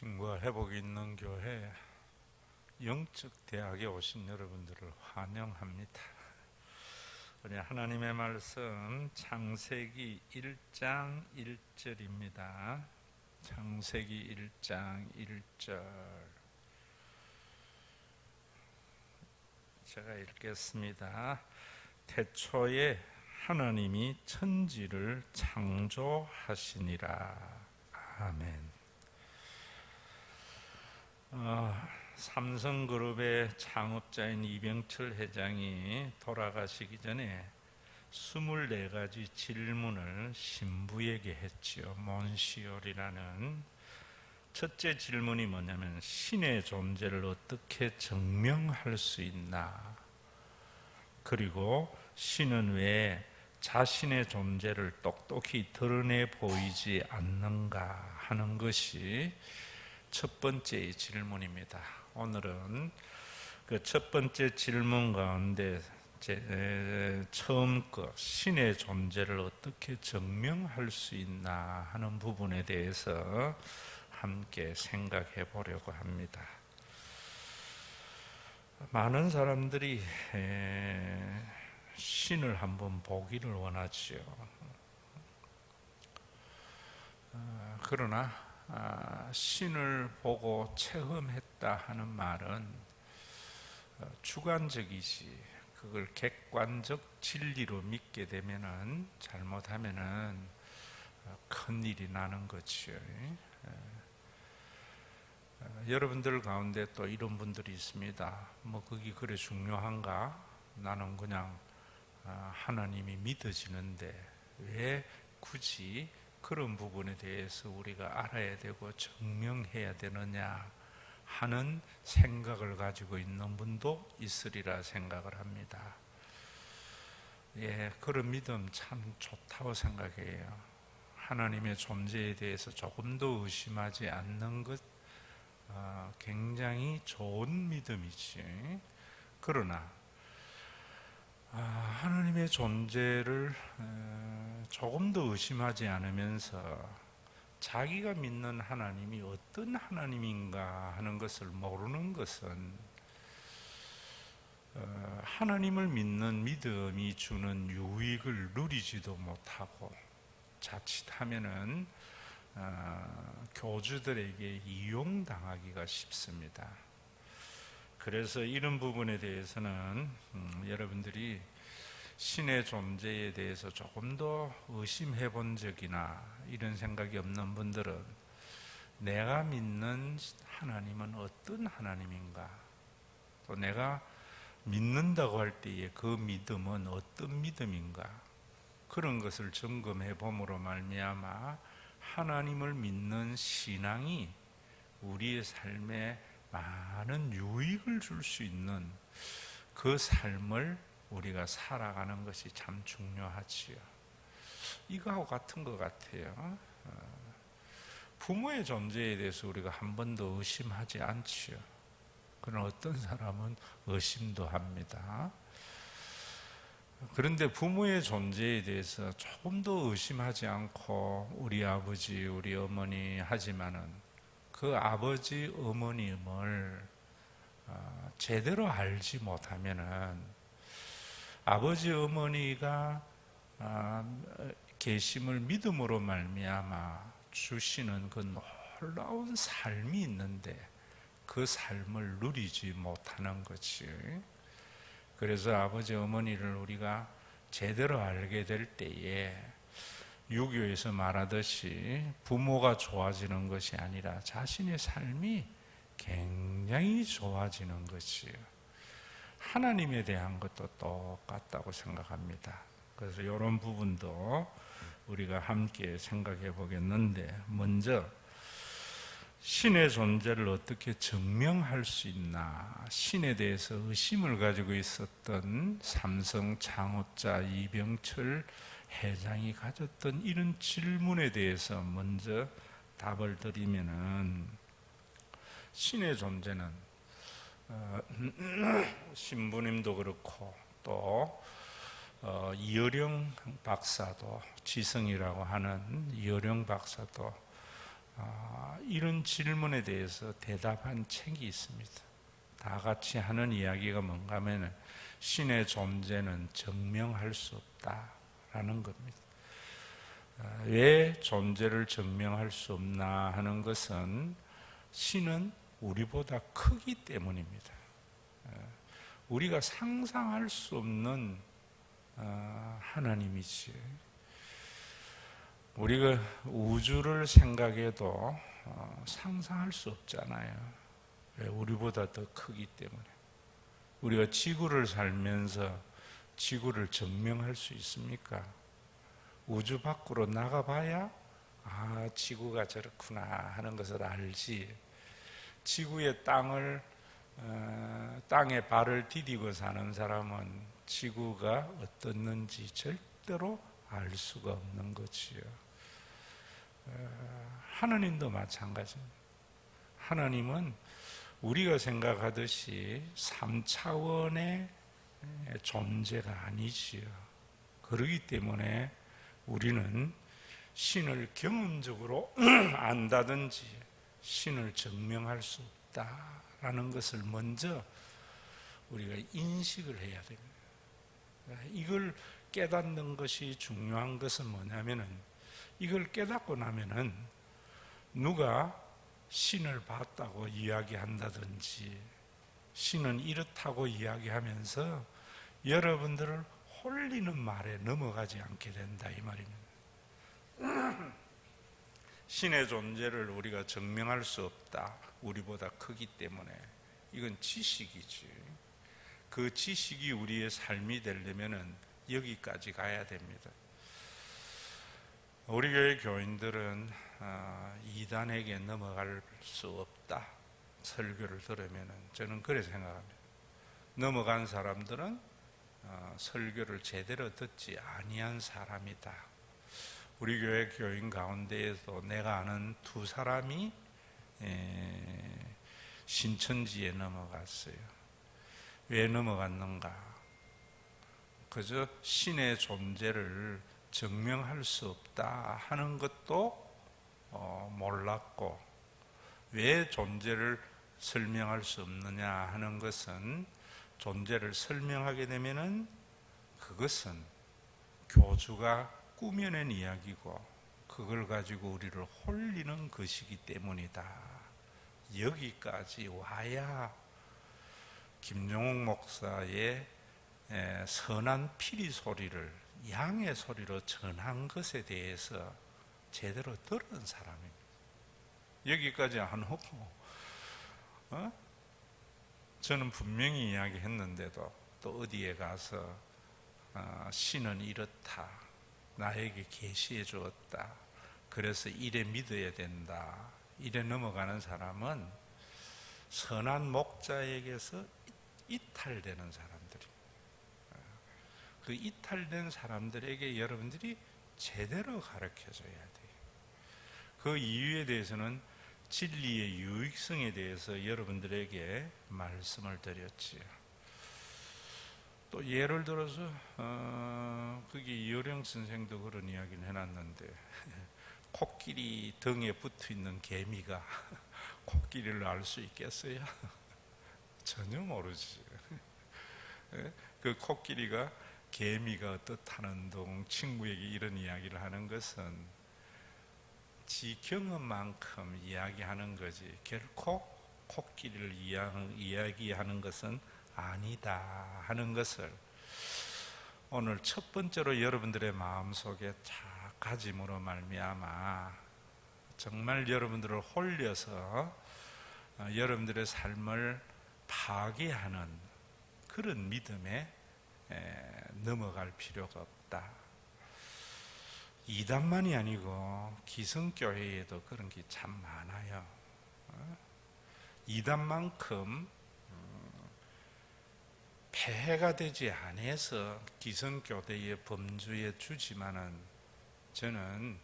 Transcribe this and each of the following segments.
혁신과 회복이 있는 교회 영적 대학에 오신 여러분들을 환영합니다. 우리 하나님의 말씀 창세기 1장 1절입니다. 창세기 1장 1절 제가 읽겠습니다. 태초에 하나님이 천지를 창조하시니라. 아멘. 삼성그룹의 창업자인 이병철 회장이 돌아가시기 전에 24가지 질문을 신부에게 했지요. 몬시올이라는. 첫째 질문이 뭐냐면 신의 존재를 어떻게 증명할 수 있나? 그리고 신은 왜 자신의 존재를 똑똑히 드러내 보이지 않는가 하는 것이 첫 번째 질문입니다. 오늘은 그 첫 번째 질문 가운데 처음 거 신의 존재를 어떻게 증명할 수 있나 하는 부분에 대해서 함께 생각해 보려고 합니다. 많은 사람들이 신을 한번 보기를 원하지요. 그러나 신을 보고 체험했다 하는 말은 주관적이지, 그걸 객관적 진리로 믿게 되면은 잘못하면은 큰 일이 나는 거지요. 여러분들 가운데 또 이런 분들이 있습니다. 뭐 그게 그래 중요한가? 나는 그냥 하나님이 믿어지는데 왜 굳이 그런 부분에 대해서 우리가 알아야 되고 증명해야 되느냐 하는 생각을 가지고 있는 분도 있으리라 생각을 합니다. 그런 믿음 참 좋다고 생각해요. 하나님의 존재에 대해서 조금도 의심하지 않는 것 굉장히 좋은 믿음이지. 그러나 하나님의 존재를 조금도 의심하지 않으면서 자기가 믿는 하나님이 어떤 하나님인가 하는 것을 모르는 것은 하나님을 믿는 믿음이 주는 유익을 누리지도 못하고 자칫하면은 교주들에게 이용당하기가 쉽습니다. 그래서 이런 부분에 대해서는 여러분들이 신의 존재에 대해서 조금 더 의심해 본 적이나 이런 생각이 없는 분들은 내가 믿는 하나님은 어떤 하나님인가, 또 내가 믿는다고 할 때의 그 믿음은 어떤 믿음인가, 그런 것을 점검해 봄으로 말미암아 하나님을 믿는 신앙이 우리의 삶에 많은 유익을 줄 수 있는 그 삶을 우리가 살아가는 것이 참 중요하지요. 이거하고 같은 것 같아요. 부모의 존재에 대해서 우리가 한 번도 의심하지 않지요. 그러나 어떤 사람은 의심도 합니다. 그런데 부모의 존재에 대해서 조금도 의심하지 않고 우리 아버지, 우리 어머니 하지만은 그 아버지, 어머님을 제대로 알지 못하면은 아버지, 어머니가 계심을 믿음으로 말미암아 주시는 그 놀라운 삶이 있는데 그 삶을 누리지 못하는 거지. 그래서 아버지, 어머니를 우리가 제대로 알게 될 때에 유교에서 말하듯이 부모가 좋아지는 것이 아니라 자신의 삶이 굉장히 좋아지는 것이에요. 하나님에 대한 것도 똑같다고 생각합니다. 그래서 이런 부분도 우리가 함께 생각해 보겠는데, 먼저 신의 존재를 어떻게 증명할 수 있나, 신에 대해서 의심을 가지고 있었던 삼성 창업자 이병철 회장이 가졌던 이런 질문에 대해서 먼저 답을 드리면은, 신의 존재는 신부님도 그렇고 또 이어령 박사도, 지성이라고 하는 이어령 박사도 이런 질문에 대해서 대답한 책이 있습니다. 다 같이 하는 이야기가 뭔가 하면 신의 존재는 증명할 수 없다라는 겁니다. 왜 존재를 증명할 수 없나 하는 것은 신은 우리보다 크기 때문입니다. 우리가 상상할 수 없는 하나님이지. 우리가 우주를 생각해도 상상할 수 없잖아요. 왜? 우리보다 더 크기 때문에. 우리가 지구를 살면서 지구를 증명할 수 있습니까? 우주 밖으로 나가봐야 지구가 저렇구나 하는 것을 알지. 지구의 땅에 발을 디디고 사는 사람은 지구가 어떻는지 절대로 알 수가 없는 거지요. 하나님도 마찬가지입니다. 하나님은 우리가 생각하듯이 3차원의 존재가 아니지요. 그렇기 때문에 우리는 신을 경험적으로 안다든지 신을 증명할 수 없다라는 것을 먼저 우리가 인식을 해야 됩니다. 이걸 깨닫는 것이 중요한 것은 뭐냐면은, 이걸 깨닫고 나면은 누가 신을 봤다고 이야기한다든지 신은 이렇다고 이야기하면서 여러분들을 홀리는 말에 넘어가지 않게 된다 이 말입니다. 신의 존재를 우리가 증명할 수 없다. 우리보다 크기 때문에. 이건 지식이지. 그 지식이 우리의 삶이 되려면은 여기까지 가야 됩니다. 우리 교회 교인들은 이단에게 넘어갈 수 없다. 설교를 들으면은 저는 그래 생각합니다. 넘어간 사람들은 설교를 제대로 듣지 아니한 사람이다. 우리 교회 교인 가운데에도 내가 아는 2사람이 신천지에 넘어갔어요. 왜 넘어갔는가? 그저 신의 존재를 증명할 수 없다 하는 것도 몰랐고, 왜 존재를 설명할 수 없느냐 하는 것은, 존재를 설명하게 되면은 그것은 교주가 꾸며낸 이야기고 그걸 가지고 우리를 홀리는 것이기 때문이다. 여기까지 와야 김용옥 목사의 선한 피리 소리를 양의 소리로 전한 것에 대해서 제대로 들은 사람입니다. 여기까지 안 오고 저는 분명히 이야기했는데도 또 어디에 가서 신은 이렇다, 나에게 계시해 주었다, 그래서 이래 믿어야 된다, 이래 넘어가는 사람은 선한 목자에게서 이탈되는 사람들입니다. 그 이탈된 사람들에게 여러분들이 제대로 가르쳐줘야 돼요. 그 이유에 대해서는 진리의 유익성에 대해서 여러분들에게 말씀을 드렸지요. 또 예를 들어서 그게 이효령 선생도 그런 이야기를 해놨는데, 코끼리 등에 붙어있는 개미가 코끼리를 알 수 있겠어요? 전혀 모르지. 그 코끼리가 개미가 어떻다는 둥 친구에게 이런 이야기를 하는 것은 지 경험만큼 이야기하는 거지, 결코 코끼리를 이야기하는 것은 아니다 하는 것을 오늘 첫 번째로 여러분들의 마음속에 착가짐으로 말미암아 정말 여러분들을 홀려서 여러분들의 삶을 파괴하는 그런 믿음에 넘어갈 필요가 없다. 이단만이 아니고 기성교회에도 그런 게 참 많아요. 이단만큼 폐해가 되지 않아서 기성교회의 범주에 주지만은, 저는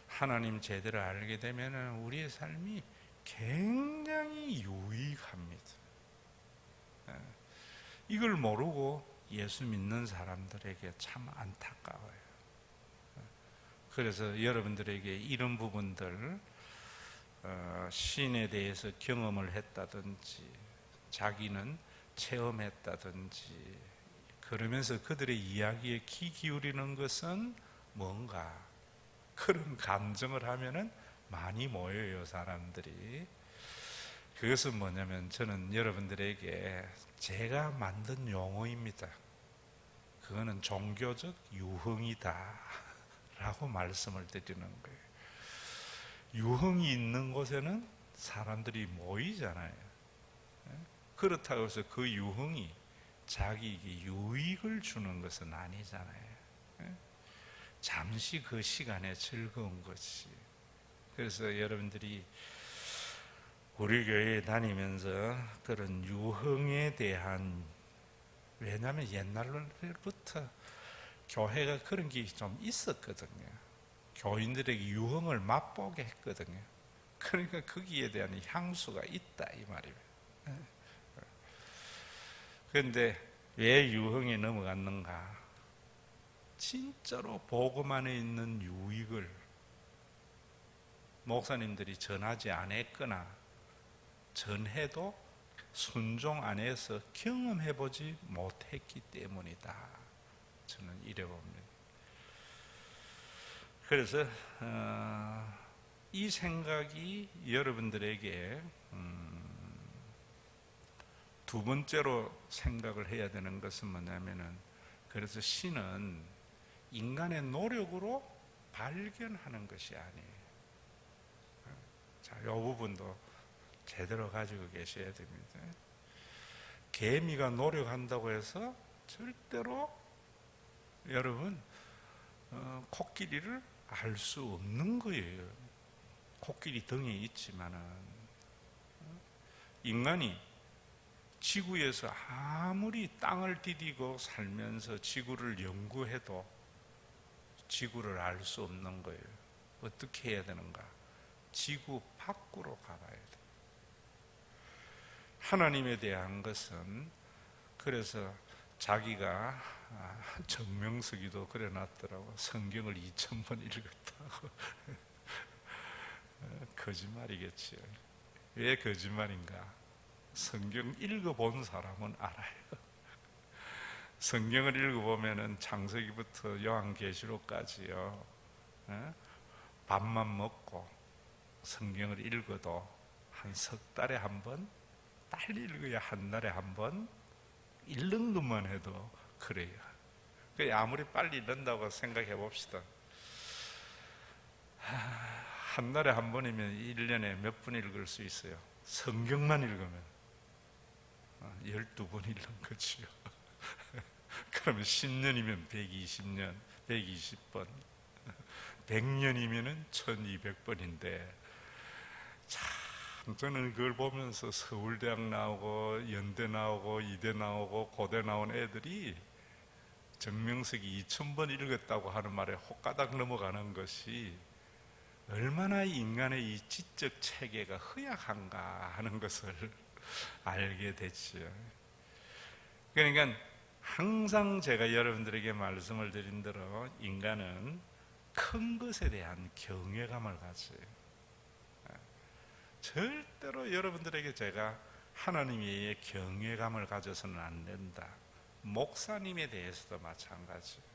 하나님 제대로 알게 되면 우리의 삶이 굉장히 유익합니다. 이걸 모르고 예수 믿는 사람들에게 참 안타까워요. 그래서 여러분들에게 이런 부분들 신에 대해서 경험을 했다든지 자기는 체험했다든지 그러면서 그들의 이야기에 귀 기울이는 것은 뭔가 그런 감정을 하면은 많이 모여요, 사람들이. 그것은 뭐냐면 저는 여러분들에게 제가 만든 용어입니다. 그거는 종교적 유흥이다 라고 말씀을 드리는 거예요. 유흥이 있는 곳에는 사람들이 모이잖아요. 그렇다고 해서 그 유흥이 자기에게 유익을 주는 것은 아니잖아요. 잠시 그 시간에 즐거운 것이. 그래서 여러분들이 우리 교회에 다니면서 그런 유흥에 대한, 왜냐하면 옛날부터 교회가 그런 게 좀 있었거든요. 교인들에게 유흥을 맛보게 했거든요. 그러니까 거기에 대한 향수가 있다 이 말이에요. 그런데 왜 유흥에 넘어갔는가? 진짜로 복음 안에 있는 유익을 목사님들이 전하지 않았거나 전해도 순종 안에서 경험해보지 못했기 때문이다. 저는 이래 봅니다. 그래서 이 생각이 여러분들에게 두 번째로 생각을 해야 되는 것은 뭐냐면은, 그래서 신은 인간의 노력으로 발견하는 것이 아니에요. 자, 이 부분도 제대로 가지고 계셔야 됩니다. 개미가 노력한다고 해서 절대로 여러분 코끼리를 알 수 없는 거예요. 코끼리 등에 있지만은 인간이 지구에서 아무리 땅을 디디고 살면서 지구를 연구해도 지구를 알 수 없는 거예요. 어떻게 해야 되는가? 지구 밖으로 가봐야 돼. 하나님에 대한 것은, 그래서 자기가 정명석이도 그래놨더라고. 성경을 2000번 읽었다고. 거짓말이겠지요. 왜 거짓말인가? 성경 읽어본 사람은 알아요. 성경을 읽어보면은 창세기부터 요한계시록까지요, 밥만 먹고 성경을 읽어도 한 석 달에 한 번, 빨리 읽어야 한 달에 한 번, 읽는 것만 해도 그래요. 아무리 빨리 읽는다고 생각해 봅시다. 한 달에 한 번이면 1년에 몇 분 읽을 수 있어요? 성경만 읽으면 12번 읽는 거지요. 그러면 10년이면 120년, 120번, 100년이면 1200번인데, 참 저는 그걸 보면서 서울대학 나오고 연대 나오고 이대 나오고 고대 나온 애들이 정명석이 2000번 읽었다고 하는 말에 혹가닥 넘어가는 것이 얼마나 인간의 이 지적 체계가 허약한가 하는 것을 알게 됐지요. 그러니까 항상 제가 여러분들에게 말씀을 드린 대로 인간은 큰 것에 대한 경외감을 가져요. 절대로 여러분들에게 제가 하나님에 의해 경외감을 가져서는 안 된다. 목사님에 대해서도 마찬가지예요.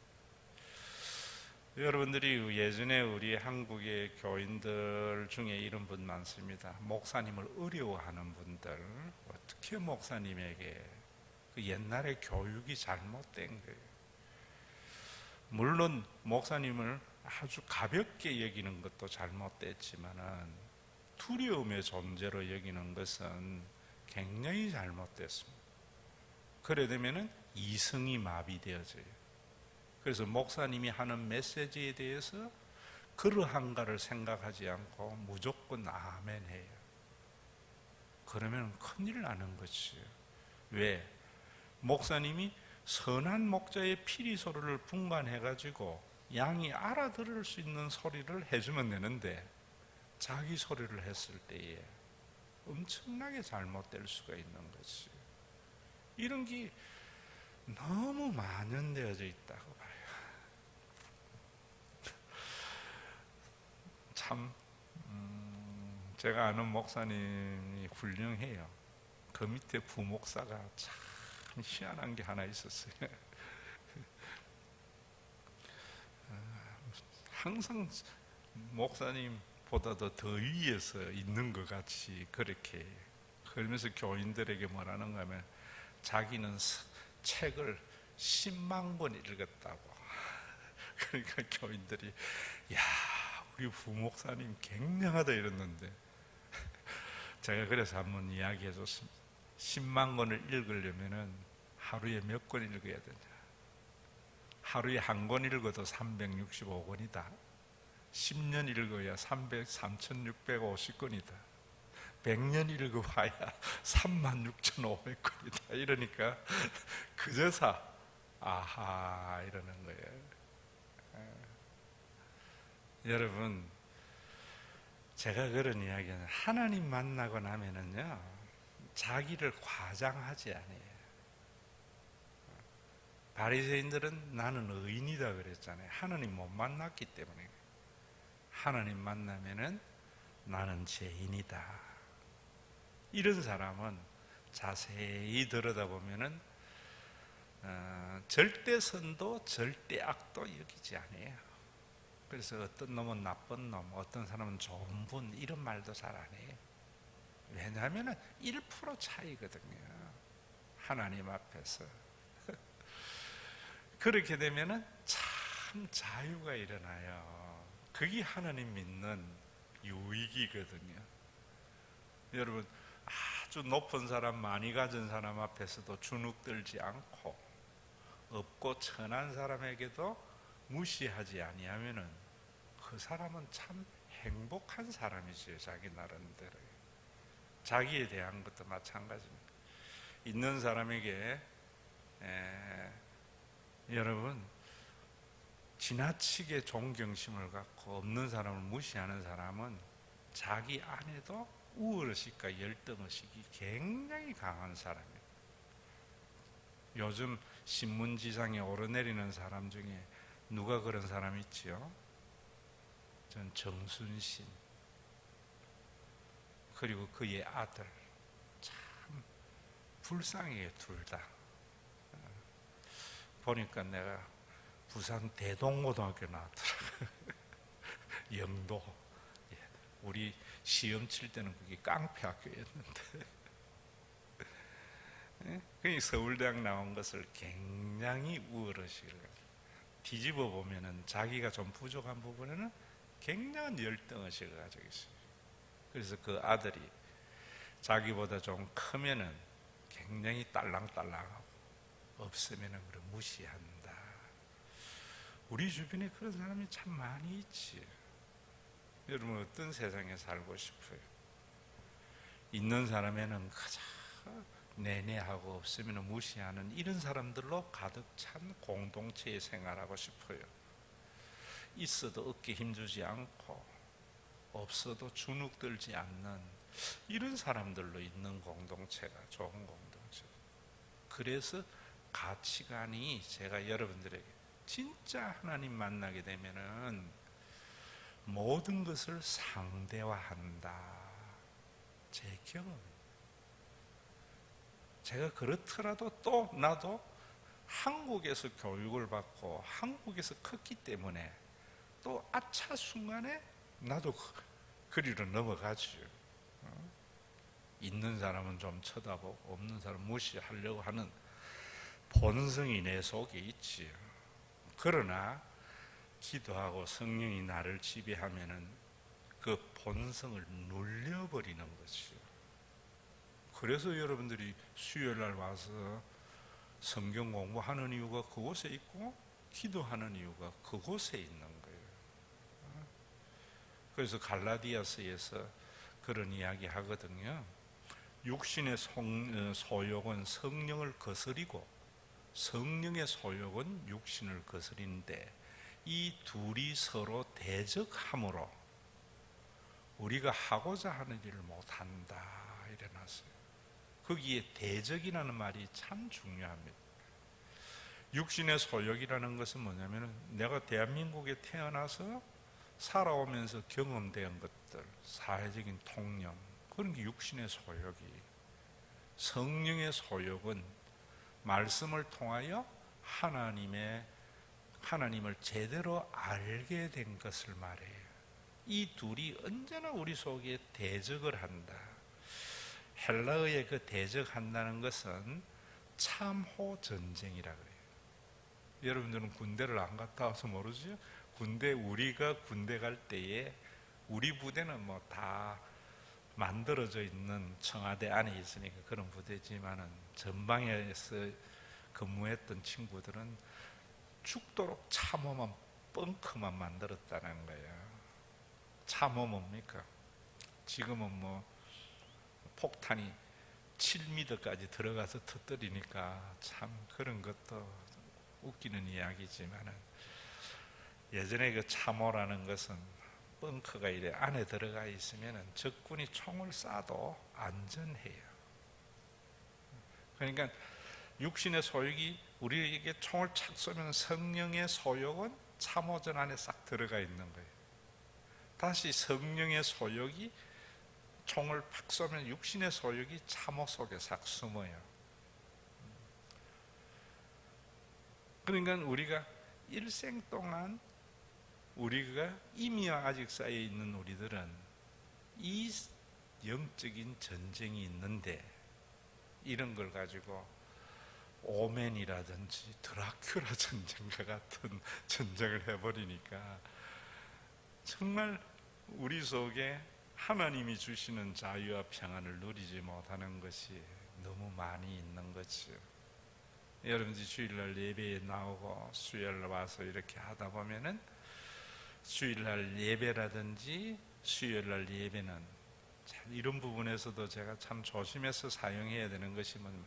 여러분들이 예전에 우리 한국의 교인들 중에 이런 분 많습니다. 목사님을 어려워하는 분들. 어떻게 목사님에게, 그 옛날에 교육이 잘못된 거예요. 물론 목사님을 아주 가볍게 여기는 것도 잘못됐지만은 두려움의 존재로 여기는 것은 굉장히 잘못됐습니다. 그래 되면은 이성이 마비되어져요. 그래서 목사님이 하는 메시지에 대해서 그러한가를 생각하지 않고 무조건 아멘 해요. 그러면 큰일 나는 것이에요. 왜? 목사님이 선한 목자의 피리 소리를 분간해가지고 양이 알아들을 수 있는 소리를 해주면 되는데, 자기 소리를 했을 때에 엄청나게 잘못될 수가 있는 것이에요. 이런 게 너무 만연되어져 있다고 봐요. 참 제가 아는 목사님이 훌륭해요. 그 밑에 부목사가 참 희한한 게 하나 있었어요. 항상 목사님보다도 더 위에서 있는 것 같이 그렇게, 그러면서 교인들에게 뭐라는가 하면 자기는 책을 10만 권 읽었다고. 그러니까 교인들이 야, 우리 부목사님 굉장하다 이랬는데, 제가 그래서 한번 이야기해 줬습니다. 10만 권을 읽으려면 하루에 몇 권 읽어야 되냐? 하루에 한 권 읽어도 365권이다. 10년 읽어야 3650권이다. 100년 읽어봐야 36,500권이다. 이러니까 그저서 아하 이러는 거예요. 여러분, 제가 그런 이야기는 하나님 만나고 나면은요, 자기를 과장하지 않아요. 바리새인들은 나는 의인이다 그랬잖아요. 하나님 못 만났기 때문에. 하나님 만나면은 나는 죄인이다. 이런 사람은 자세히 들여다보면은 절대 선도 절대 악도 여기지 않아요. 그래서 어떤 놈은 나쁜 놈, 어떤 사람은 좋은 분, 이런 말도 잘 안 해요. 왜냐하면 1% 차이거든요. 하나님 앞에서. 그렇게 되면 참 자유가 일어나요. 그게 하나님 믿는 유익이거든요. 여러분, 아주 높은 사람, 많이 가진 사람 앞에서도 주눅들지 않고, 없고 천한 사람에게도 무시하지 아니하면은 그 사람은 참 행복한 사람이지요. 자기 나름대로. 자기에 대한 것도 마찬가지입니다. 있는 사람에게 여러분, 지나치게 존경심을 갖고 없는 사람을 무시하는 사람은 자기 안에도 우월의식과 열등의식이 굉장히 강한 사람이에요. 요즘 신문지상에 오르내리는 사람 중에 누가 그런 사람 있지요? 전 정순신, 그리고 그의 아들. 참 불쌍해요, 둘 다. 보니까 내가 부산 대동고등학교 나왔더라고요. 영도. 우리 시험 칠 때는 그게 깡패학교였는데, 그러니까 서울대학 나온 것을 굉장히 우월의식을 가지고, 뒤집어 보면은 자기가 좀 부족한 부분에는 굉장한 열등의식을 가지고 있어요. 그래서 그 아들이 자기보다 좀 크면은 굉장히 딸랑딸랑하고, 없으면은 그걸 무시한다. 우리 주변에 그런 사람이 참 많이 있지. 여러분, 어떤 세상에 살고 싶어요? 있는 사람에는 그저 내내하고 없으면 무시하는 이런 사람들로 가득 찬 공동체에 생활하고 싶어요. 있어도 어깨 힘주지 않고, 없어도 주눅들지 않는 이런 사람들로 있는 공동체가 좋은 공동체. 그래서 가치관이, 제가 여러분들에게 진짜 하나님 만나게 되면은 모든 것을 상대화한다. 제 경험. 제가 그렇더라도 또 나도 한국에서 교육을 받고 한국에서 컸기 때문에 또 아차 순간에 나도 그리로 넘어가죠. 있는 사람은 좀 쳐다보고 없는 사람 무시하려고 하는 본성이 내 속에 있지요. 그러나 기도하고 성령이 나를 지배하면은 그 본성을 눌려버리는 거죠. 그래서 여러분들이 수요일날 와서 성경 공부하는 이유가 그곳에 있고, 기도하는 이유가 그곳에 있는 거예요. 그래서 갈라디아서에서 그런 이야기 하거든요. 육신의 소욕은 성령을 거스리고 성령의 소욕은 육신을 거스리는데, 이 둘이 서로 대적함으로 우리가 하고자 하는 일을 못한다 이래놨어요. 거기에 대적이라는 말이 참 중요합니다. 육신의 소욕이라는 것은 뭐냐면, 내가 대한민국에 태어나서 살아오면서 경험된 것들, 사회적인 통념, 그런 게 육신의 소욕이. 성령의 소욕은 말씀을 통하여 하나님을 제대로 알게 된 것을 말해요. 이 둘이 언제나 우리 속에 대적을 한다. 헬라어의 그 대적한다는 것은 참호 전쟁이라 그래요. 여러분들은 군대를 안 갔다 와서 모르죠? 우리가 군대 갈 때에 우리 부대는 뭐 다 만들어져 있는 청와대 안에 있으니까 그런 부대지만은 전방에서 근무했던 친구들은 죽도록 참호만 벙커만 만들었다는 거예요. 참호 뭡니까? 지금은 뭐 폭탄이 7m까지 들어가서 터뜨리니까 참 그런 것도 웃기는 이야기지만은 예전에 그 참호라는 것은 벙커가 이래 안에 들어가 있으면은 적군이 총을 쏴도 안전해요. 그러니까 육신의 소욕이 우리에게 총을 착 쏘면 성령의 소욕은 참호전 안에 싹 들어가 있는 거예요. 다시 성령의 소욕이 총을 팍 쏘면 육신의 소욕이 참호 속에 싹 숨어요. 그러니까 우리가 일생 동안 우리가 이미와 아직 쌓여 있는 우리들은 이 영적인 전쟁이 있는데 이런 걸 가지고 오맨이라든지 드라큘라 전쟁과 같은 전쟁을 해버리니까 정말 우리 속에 하나님이 주시는 자유와 평안을 누리지 못하는 것이 너무 많이 있는 거죠. 여러분들이 주일날 예배에 나오고 수요일날 와서 이렇게 하다 보면은 주일날 예배라든지 수요일날 예배는 참 이런 부분에서도 제가 참 조심해서 사용해야 되는 것이 뭐냐면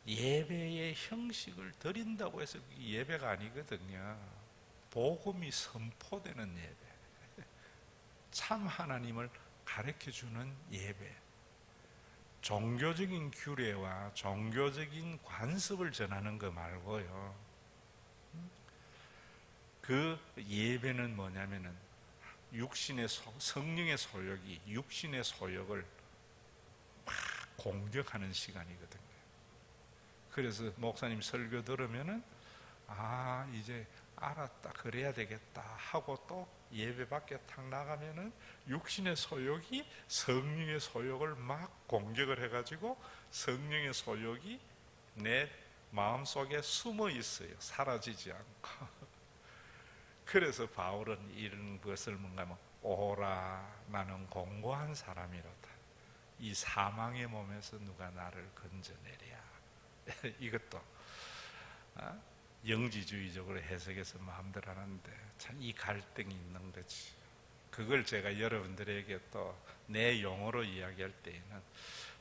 예배의 형식을 드린다고 해서 그게 예배가 아니거든요. 복음이 선포되는 예배, 참 하나님을 가르쳐주는 예배, 종교적인 규례와 종교적인 관습을 전하는 거 말고요. 그 예배는 뭐냐면은 성령의 소욕이 육신의 소욕을 막 공격하는 시간이거든요. 그래서 목사님 설교 들으면은 이제 알았다, 그래야 되겠다 하고 또 예배 밖에 탁 나가면은 육신의 소욕이 성령의 소욕을 막 공격을 해가지고 성령의 소욕이 내 마음속에 숨어 있어요. 사라지지 않고. 그래서 바울은 이런 것을 뭔가 오라, 나는 공고한 사람이로다. 이 사망의 몸에서 누가 나를 건져내랴. 이것도 영지주의적으로 해석해서 마음대로 하는데 참 이 갈등이 있는 거지. 그걸 제가 여러분들에게 또 내 용어로 이야기할 때에는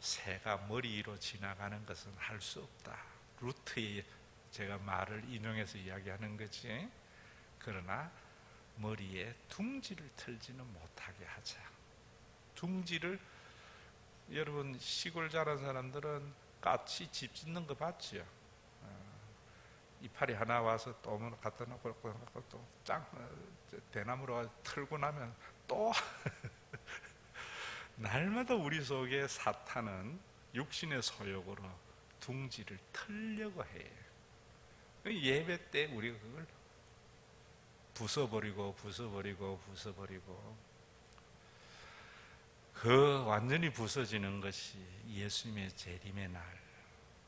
새가 머리 위로 지나가는 것은 할 수 없다. 루트에 제가 말을 인용해서 이야기하는 거지. 그러나 머리에 둥지를 틀지는 못하게 하자. 둥지를 여러분 시골 자란 사람들은 까치 집 짓는 거 봤지요? 이파리 하나 와서 또 갖다 놓고 또 대나무로 틀고 나면 또 날마다 우리 속에 사탄은 육신의 소욕으로 둥지를 틀려고 해요. 예배 때 우리가 그걸 부숴버리고 그 완전히 부서지는 것이 예수님의 재림의 날,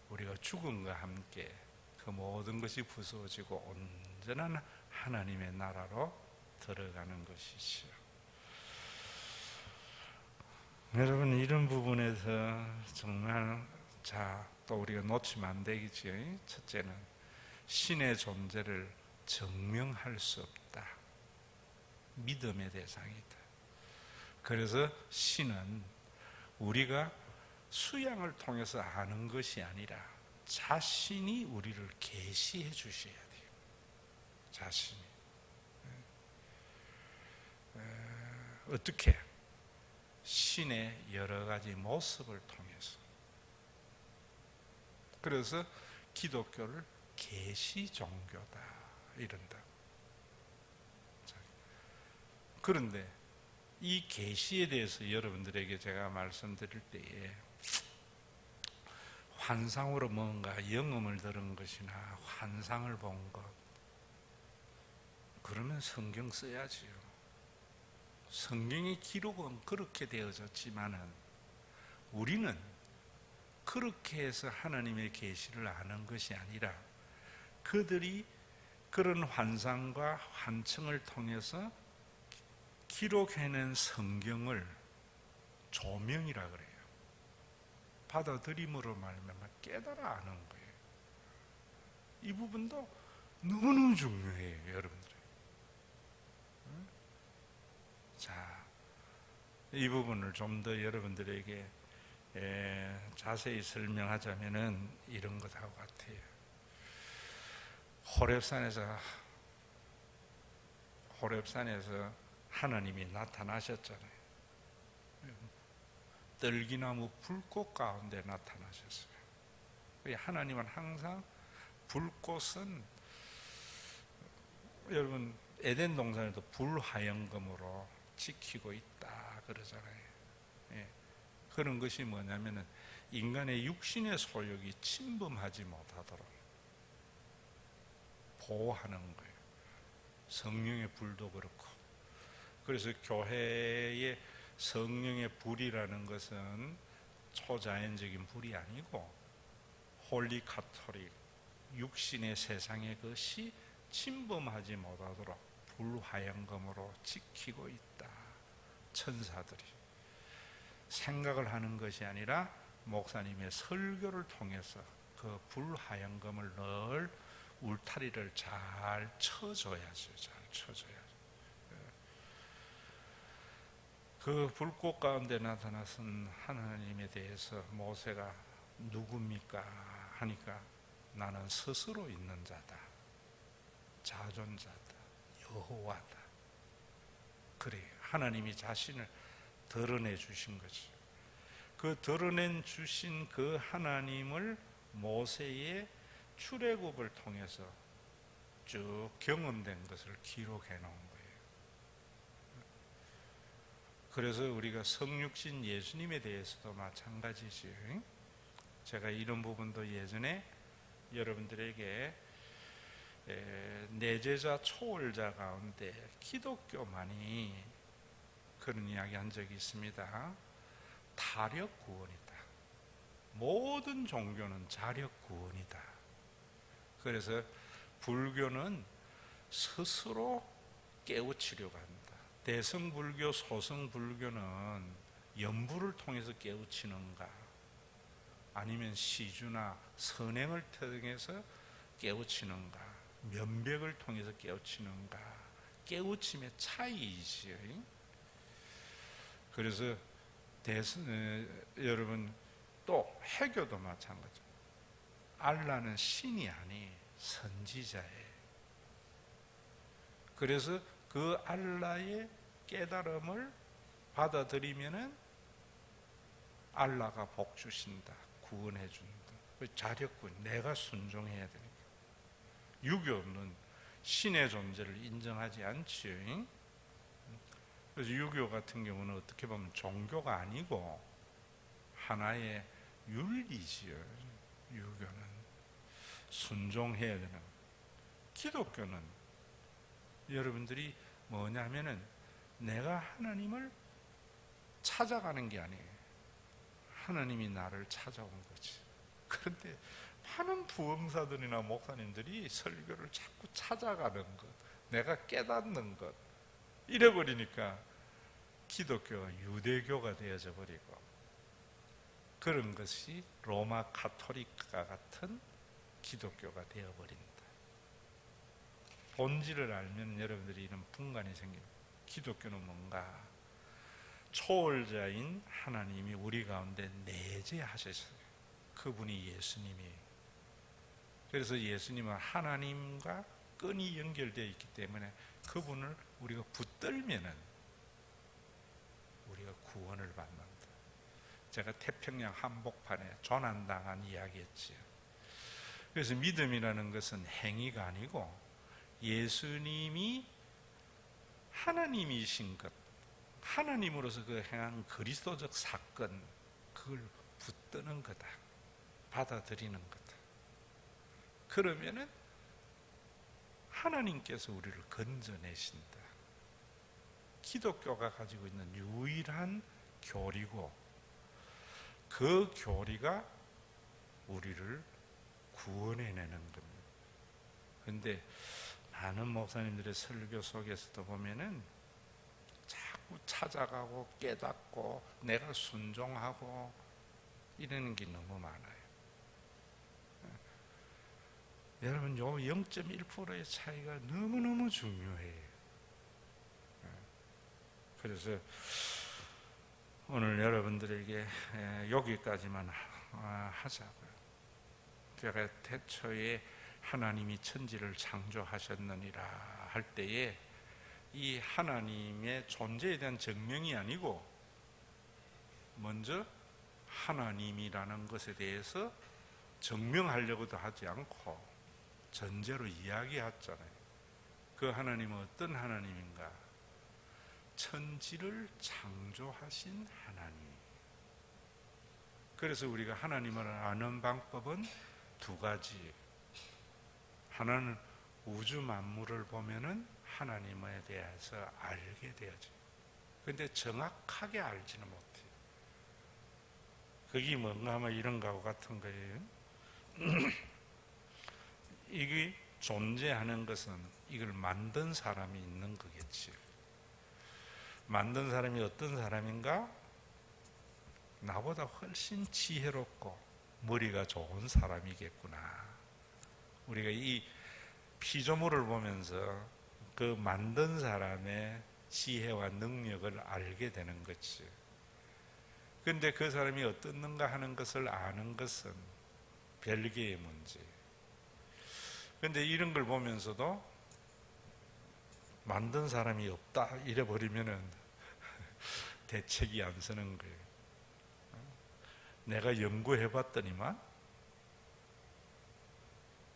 우리가 죽음과 함께 그 모든 것이 부서지고 온전한 하나님의 나라로 들어가는 것이죠. 여러분, 이런 부분에서 정말 또 우리가 놓치면 안 되겠죠. 첫째는 신의 존재를 증명할 수 없다. 믿음의 대상이다. 그래서 신은 우리가 수양을 통해서 아는 것이 아니라 자신이 우리를 계시해 주셔야 돼요. 자신이. 어떻게? 신의 여러 가지 모습을 통해서. 그래서 기독교를 계시 종교다 이런다. 그런데 이 계시에 대해서 여러분들에게 제가 말씀드릴 때에 환상으로 뭔가 영음을 들은 것이나 환상을 본 것, 그러면 성경 써야지요. 성경의 기록은 그렇게 되어졌지만은 우리는 그렇게 해서 하나님의 계시를 아는 것이 아니라 그들이 그런 환상과 환청을 통해서 기록해낸 성경을 조명이라 그래요. 받아들임으로 말미암아 깨달아 아는 거예요. 이 부분도 너무너무 중요해요, 여러분들. 자, 이 부분을 좀 더 여러분들에게 자세히 설명하자면은 이런 것하고 같아요. 호렙산에서 하나님이 나타나셨잖아요. 떨기나무 불꽃 가운데 나타나셨어요. 하나님은 항상 불꽃은, 여러분 에덴 동산에도 불화영검으로 지키고 있다 그러잖아요. 예. 그런 것이 뭐냐면은 인간의 육신의 소욕이 침범하지 못하도록 보호하는 거예요. 성령의 불도 그렇고. 그래서 교회의 성령의 불이라는 것은 초자연적인 불이 아니고 홀리 카톨릭, 육신의 세상의 것이 침범하지 못하도록 불화영검으로 지키고 있다. 천사들이 생각을 하는 것이 아니라 목사님의 설교를 통해서 그 불화영검을 늘 울타리를 잘 쳐줘야죠. 잘 쳐줘야죠. 그 불꽃 가운데 나타나선 하나님에 대해서 모세가 누굽니까 하니까 나는 스스로 있는 자다, 자존자다, 여호와다. 그래요. 하나님이 자신을 드러내 주신 거죠. 그 드러낸 주신 그 하나님을 모세의 출애굽을 통해서 쭉 경험된 것을 기록해 놓은 거예요. 그래서 우리가 성육신 예수님에 대해서도 마찬가지죠. 제가 이런 부분도 예전에 여러분들에게 내제자 초월자 가운데 기독교만이 그런 이야기 한 적이 있습니다. 타력 구원이다. 모든 종교는 자력 구원이다. 그래서 불교는 스스로 깨우치려고 합니다. 대성불교, 소성불교는 연부를 통해서 깨우치는가, 아니면 시주나 선행을 통해서 깨우치는가, 면벽을 통해서 깨우치는가, 깨우침의 차이이지요. 그래서 여러분 또 해교도 마찬가지입니다. 알라는 신이 아니 선지자예요. 그래서 그 알라의 깨달음을 받아들이면은 알라가 복 주신다, 구원해 준다. 자력군, 내가 순종해야 되니까. 유교는 신의 존재를 인정하지 않지요. 그래서 유교 같은 경우는 어떻게 보면 종교가 아니고 하나의 윤리지요. 유교는 순종해야 되는. 기독교는 여러분들이 뭐냐면은 내가 하나님을 찾아가는 게 아니에요. 하나님이 나를 찾아온 거지. 그런데 많은 부흥사들이나 목사님들이 설교를 자꾸 찾아가는 것, 내가 깨닫는 것, 이래버리니까 기독교가 유대교가 되어져 버리고, 그런 것이 로마 가톨릭과 같은 기독교가 되어버린다. 본질을 알면 여러분들이 이런 분간이 생깁니다. 기독교는 뭔가 초월자인 하나님이 우리 가운데 내재하셨어요. 그분이 예수님이에요. 그래서 예수님은 하나님과 끈이 연결되어 있기 때문에 그분을 우리가 붙들면은 우리가 구원을 받는다. 제가 태평양 한복판에 조난당한 이야기했지요. 그래서 믿음이라는 것은 행위가 아니고 예수님이 하나님이신 것, 하나님으로서 그 행한 그리스도적 사건, 그걸 붙드는 거다, 받아들이는 거다. 그러면은 하나님께서 우리를 건져내신다. 기독교가 가지고 있는 유일한 교리고, 그 교리가 우리를 구원해내는 겁니다. 그런데 많은 목사님들의 설교 속에서도 보면은 자꾸 찾아가고 깨닫고 내가 순종하고 이러는 게 너무 많아요. 여러분, 요 0.1%의 차이가 너무너무 중요해요. 그래서 오늘 여러분들에게 여기까지만 하자고요. 제가 태초에 하나님이 천지를 창조하셨느니라 할 때에 이 하나님의 존재에 대한 증명이 아니고 먼저 하나님이라는 것에 대해서 증명하려고도 하지 않고 전제로 이야기했잖아요. 그 하나님은 어떤 하나님인가? 천지를 창조하신 하나님. 그래서 우리가 하나님을 아는 방법은 두 가지. 하나는 우주 만물을 보면은 하나님에 대해서 알게 되어져. 그런데 정확하게 알지는 못해요. 그게 뭔가 하면 이런 거하고 같은 거예요. 이게 존재하는 것은 이걸 만든 사람이 있는 거겠지. 만든 사람이 어떤 사람인가? 나보다 훨씬 지혜롭고 머리가 좋은 사람이겠구나. 우리가 이 피조물을 보면서 그 만든 사람의 지혜와 능력을 알게 되는 거지. 그런데 그 사람이 어떻는가 하는 것을 아는 것은 별개의 문제. 그런데 이런 걸 보면서도 만든 사람이 없다 이래버리면은 대책이 안 서는 거예요. 내가 연구해봤더니만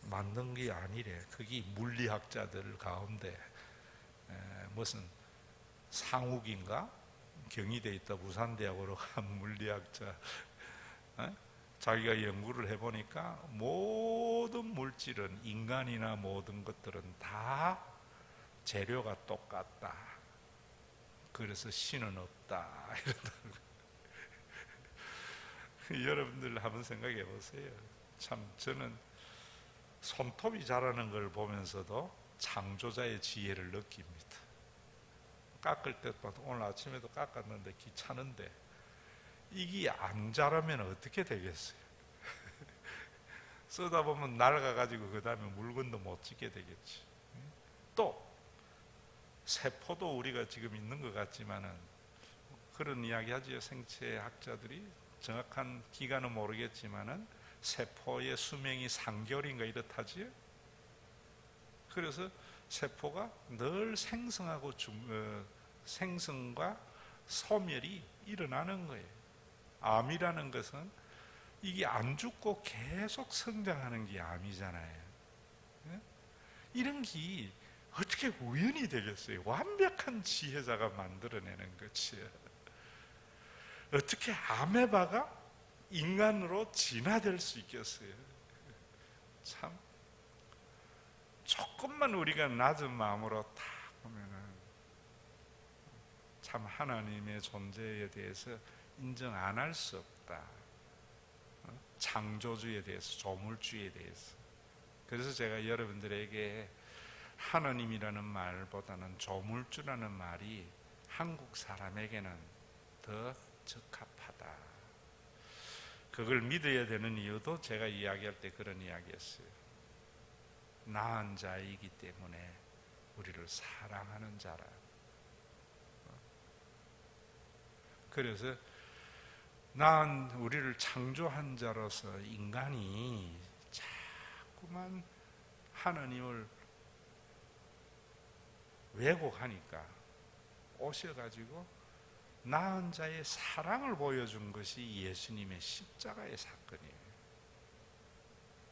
만든 게 아니래. 그게 물리학자들 가운데 무슨 상욱인가? 경희대에 있다 부산대학으로 간 물리학자, 자기가 연구를 해보니까 모든 물질은, 인간이나 모든 것들은 다 재료가 똑같다. 그래서 신은 없다. 여러분들 한번 생각해 보세요. 참 저는 손톱이 자라는 걸 보면서도 창조자의 지혜를 느낍니다. 깎을 때도 오늘 아침에도 깎았는데 귀찮은데 이게 안 자라면 어떻게 되겠어요? 쓰다 보면 낡아가지고 그 다음에 물건도 못 찍게 되겠지. 또 세포도 우리가 지금 있는 것 같지만은 그런 이야기 하지요. 생체학자들이 정확한 기간은 모르겠지만은 세포의 수명이 3개월인가 이렇다지요. 그래서 세포가 늘 생성하고 생성과 소멸이 일어나는 거예요. 암이라는 것은 이게 안 죽고 계속 성장하는 게 암이잖아요. 이런 게 어떻게 우연이 되겠어요? 완벽한 지혜자가 만들어내는 거지. 어떻게 아메바가 인간으로 진화될 수 있겠어요? 참 조금만 우리가 낮은 마음으로 딱 보면은 참 하나님의 존재에 대해서 인정 안 할 수 없다. 창조주에 대해서, 조물주에 대해서. 그래서 제가 여러분들에게 하나님이라는 말보다는 조물주라는 말이 한국 사람에게는 더 적합하다. 그걸 믿어야 되는 이유도 제가 이야기할 때 그런 이야기였어요. 낳은 자이기 때문에 우리를 사랑하는 자라. 그래서 낳은 우리를 창조한 자로서 인간이 자꾸만 하나님을 왜곡하니까 오셔가지고 낳은 자의 사랑을 보여준 것이 예수님의 십자가의 사건이에요.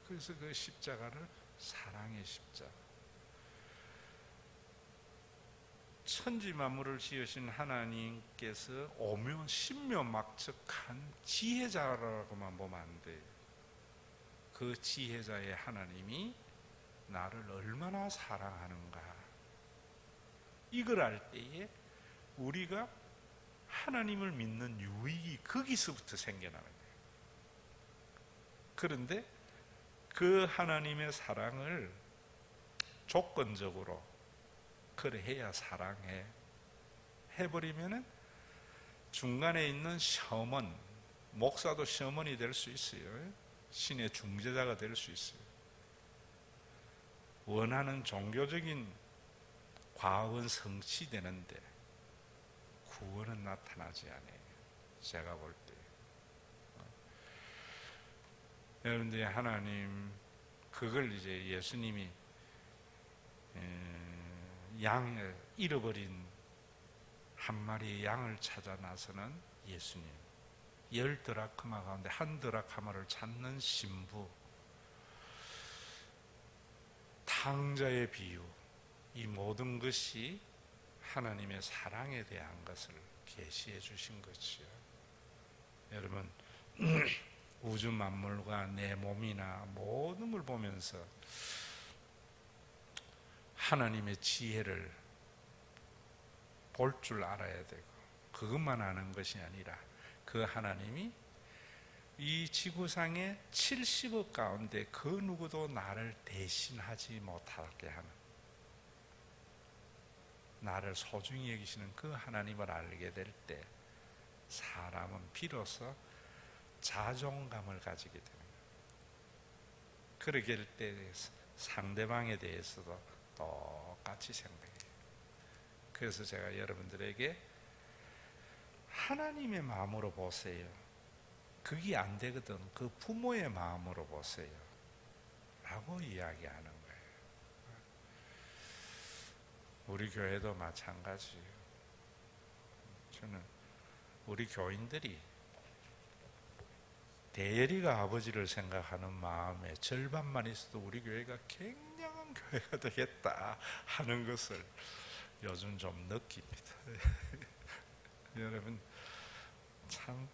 그래서 그 십자가를 사랑의 십자가. 천지 만물을 지으신 하나님께서 오묘 신묘막측한 지혜자라고만 보면 안 돼요. 그 지혜자의 하나님이 나를 얼마나 사랑하는가, 이걸 알 때에 우리가 하나님을 믿는 유익이 거기서부터 생겨나는 거예요. 그런데 그 하나님의 사랑을 조건적으로 그래 해야 사랑해 해버리면은 중간에 있는 시험은, 목사도 시험원이 될 수 있어요. 신의 중재자가 될 수 있어요. 원하는 종교적인 과업은 성취되는데 구원은 나타나지 않아요. 제가 볼 때. 여러분들이 하나님, 그걸 이제 예수님이 잃어버린 한 마리의 양을 찾아 나서는 예수님, 10드라크마 가운데 1드라크마를 찾는 신부, 탕자의 비유, 이 모든 것이 하나님의 사랑에 대한 것을 계시해 주신 것이요. 여러분, 우주 만물과 내 몸이나 모든 걸 보면서 하나님의 지혜를 볼 줄 알아야 되고, 그것만 아는 것이 아니라 그 하나님이 이 지구상의 70억 가운데 그 누구도 나를 대신하지 못하게 하는, 나를 소중히 여기시는 그 하나님을 알게 될 때 사람은 비로소 자존감을 가지게 되는 거예요. 그러게 될 때 상대방에 대해서도 똑같이 생각해요. 그래서 제가 여러분들에게 하나님의 마음으로 보세요. 그게 안 되거든. 그 부모의 마음으로 보세요. 라고 이야기하는 거예요. 우리 교회도 마찬가지예요. 저는 우리 교인들이 대열이가 아버지를 생각하는 마음의 절반만 있어도 우리 교회가 굉장한 교회가 되겠다 하는 것을 요즘 좀 느낍니다. 여러분, 참